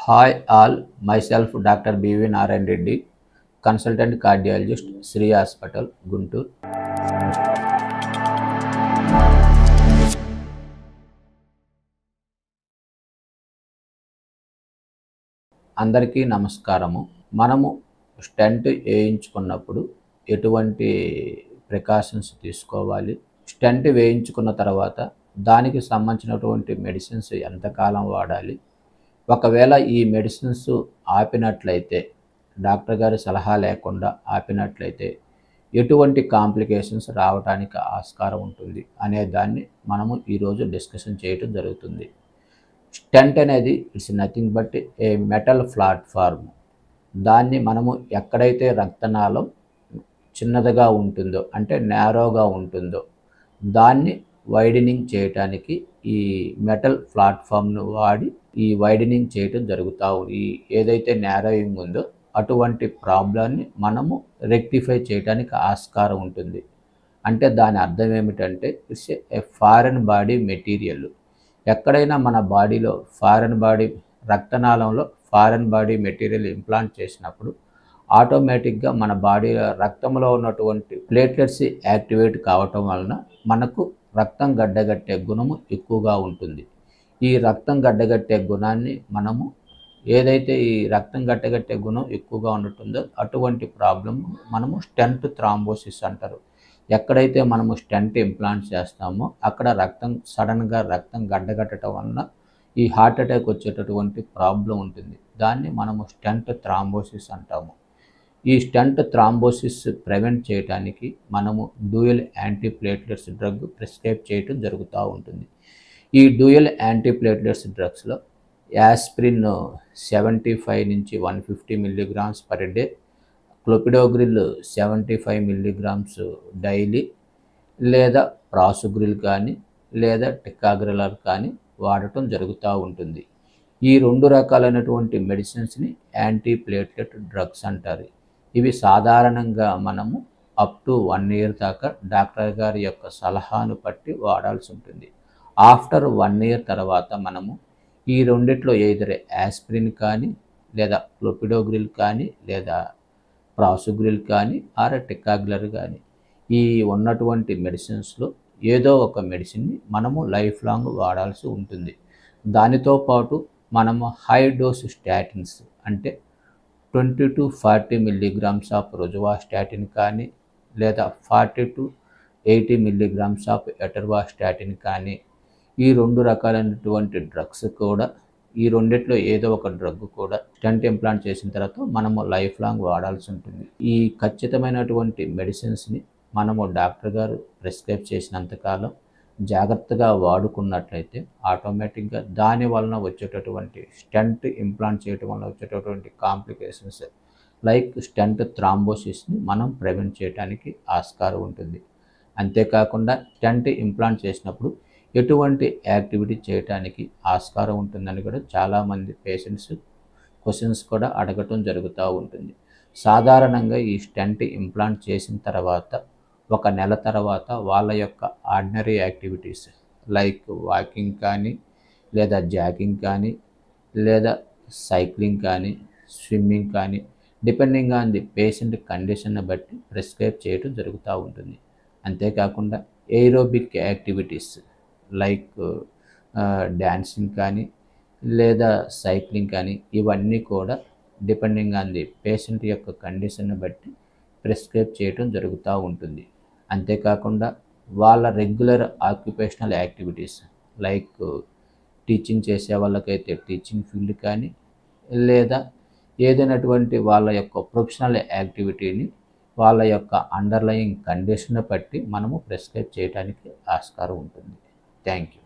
Hi all, myself Dr. B.V. Narayan Reddy, consultant cardiologist, Sri Hospital, Guntur. అందరికీ నమస్కారము. మనము stent వేయించుకున్నప్పుడు ఎటువంటి precautions తీసుకోవాలి, స్టెంట్ వేయించుకున్న తర్వాత దానికి సంబంధించినటువంటి మెడిసిన్స్ ఎంతకాలం వాడాలి, ఒకవేళ ఈ మెడిసిన్స్ ఆపినట్లయితే డాక్టర్ గారి సలహా లేకుండా ఆపినట్లయితే ఎటువంటి కాంప్లికేషన్స్ రావడానికి ఆస్కారం ఉంటుంది అనే దాన్ని మనము ఈరోజు డిస్కషన్ చేయడం జరుగుతుంది. స్టెంట్ అనేది it's nothing but A metal platform. దాన్ని మనము ఎక్కడైతే రక్తనాళం చిన్నదిగా ఉంటుందో అంటే నేరోగా ఉంటుందో దాన్ని వైడనింగ్ చేయటానికి ఈ మెటల్ ప్లాట్ఫామ్ను వాడి ఈ వైడనింగ్ చేయటం జరుగుతూ ఈ ఏదైతే నేరోయింగ్ ఉందో అటువంటి ప్రాబ్లాన్ని మనము రెక్టిఫై చేయడానికి ఆస్కారం ఉంటుంది. అంటే దాని అర్థం ఏమిటంటే it's a foreign body material. ఎక్కడైనా మన బాడీలో ఫారెన్ బాడీ రక్తనాళంలో ఫారెన్ బాడీ మెటీరియల్ ఇంప్లాంట్ చేసినప్పుడు ఆటోమేటిక్గా మన బాడీ రక్తంలో ఉన్నటువంటి ప్లేట్లెట్స్ యాక్టివేట్ కావటం వలన మనకు రక్తం గడ్డగట్టే గుణము ఎక్కువగా ఉంటుంది. ఈ రక్తం గడ్డగట్టే గుణాన్ని మనము ఏదైతే ఈ రక్తం గడ్డగట్టే గుణం ఎక్కువగా ఉంటుందో అటువంటి ప్రాబ్లం మనము స్టెంట్ థ్రాంబోసిస్ అంటారు. ఎక్కడైతే మనము స్టెంట్ ఇంప్లాంట్ చేస్తామో అక్కడ సడన్గా రక్తం గడ్డగట్టడం వలన ఈ హార్ట్ అటాక్ వచ్చేటటువంటి ప్రాబ్లం ఉంటుంది. దాన్ని మనము స్టెంట్ థ్రాంబోసిస్ అంటాము. ఈ స్టెంట్ థ్రాంబోసిస్ ప్రివెంట్ చేయడానికి మనము డ్యూయల్ యాంటీప్లేట్లెట్స్ డ్రగ్ ప్రిస్క్రైబ్ చేయడం జరుగుతూ ఉంటుంది. ఈ డ్యూయల్ యాంటీప్లేట్లెట్స్ డ్రగ్స్లో యాస్ప్రిన్ 75 నుంచి 150 mg per day, clopidogrel 75 mg daily, లేదా ప్రాసుగ్రిల్ కానీ లేదా టికాగ్రిలర్ కానీ వాడటం జరుగుతూ ఉంటుంది. ఈ రెండు రకాలైనటువంటి మెడిసిన్స్ని యాంటీప్లేట్లెట్ డ్రగ్స్ అంటారు. ఇవి సాధారణంగా మనము అప్ టు 1 year దాకా డాక్టర్ గారి యొక్క సలహాను బట్టి వాడాల్సి ఉంటుంది. ఆఫ్టర్ 1 year తర్వాత మనము ఈ రెండిట్లో ఏదైతే యాస్ప్రిన్ కానీ లేదా క్లోపిడోగ్రిల్ కానీ లేదా ప్రాసుగ్రిల్ కానీ ఆర్ టికాగ్రిలర్ కానీ ఈ ఉన్నటువంటి మెడిసిన్స్లో ఏదో ఒక మెడిసిన్ని మనము లైఫ్ లాంగ్ వాడాల్సి ఉంటుంది. దానితో పాటు మనము హై డోస్ స్టాటిన్స్ అంటే 20 to 40 mg ఆఫ్ రోజువాస్టాటిన్ కానీ లేదా 40 to 80 mg ఆఫ్ ఎటర్వాస్టాటిన్ కానీ ఈ రెండు రకాలైనటువంటి డ్రగ్స్ కూడా ఈ రెండిట్లో ఏదో ఒక డ్రగ్ కూడా స్టెంట్ ఇంప్లాంట్ చేసిన తర్వాత మనము లైఫ్ లాంగ్ వాడాల్సి ఉంటుంది. ఈ ఖచ్చితమైనటువంటి మెడిసిన్స్ని మనము డాక్టర్ గారు ప్రిస్క్రైబ్ చేసినంతకాలం జాగ్రత్తగా వాడుకున్నట్లయితే ఆటోమేటిక్గా దాని వలన వచ్చేటటువంటి స్టెంట్ ఇంప్లాంట్ చేయడం వలన వచ్చేటటువంటి కాంప్లికేషన్స్ లైక్ స్టెంట్ థ్రాంబోసిస్ని మనం ప్రివెంట్ చేయడానికి ఆస్కారం ఉంటుంది. అంతేకాకుండా స్టెంట్ ఇంప్లాంట్ చేసినప్పుడు ఎటువంటి యాక్టివిటీ చేయడానికి ఆస్కారం ఉంటుందని కూడా చాలామంది పేషెంట్స్ క్వశ్చన్స్ కూడా అడగటం జరుగుతూ ఉంటుంది. సాధారణంగా ఈ స్టెంట్ ఇంప్లాంట్ చేసిన తర్వాత 1 నెల తర్వాత వాళ్ళ యొక్క ఆర్డినరీ యాక్టివిటీస్ లైక్ వాకింగ్ కానీ లేదా జాగింగ్ కానీ లేదా సైక్లింగ్ కానీ స్విమ్మింగ్ కానీ డిపెండింగ్ ఆన్ ది పేషెంట్ కండిషన్ని బట్టి ప్రిస్క్రైబ్ చేయడం జరుగుతూ ఉంటుంది. అంతేకాకుండా ఏరోబిక్ యాక్టివిటీస్ లైక్ డ్యాన్సింగ్ కానీ లేదా సైక్లింగ్ కానీ ఇవన్నీ కూడా డిపెండింగ్ ఆన్ ది పేషెంట్ యొక్క కండిషన్ని బట్టి ప్రిస్క్రైబ్ చేయడం జరుగుతూ ఉంటుంది. అంతేకాకుండా వాళ్ళ regular occupational activities like teaching చేసే వాళ్ళకైతే టీచింగ్ ఫీల్డ్ కానీ లేదా ఏదైనటువంటి వాళ్ళ యొక్క ప్రొఫెషనల్ యాక్టివిటీని వాళ్ళ యొక్క అండర్లయింగ్ కండిషన్ బట్టి మనము ప్రిస్క్రైబ్ చేయడానికి ఆస్కారం ఉంటుంది. Thank you.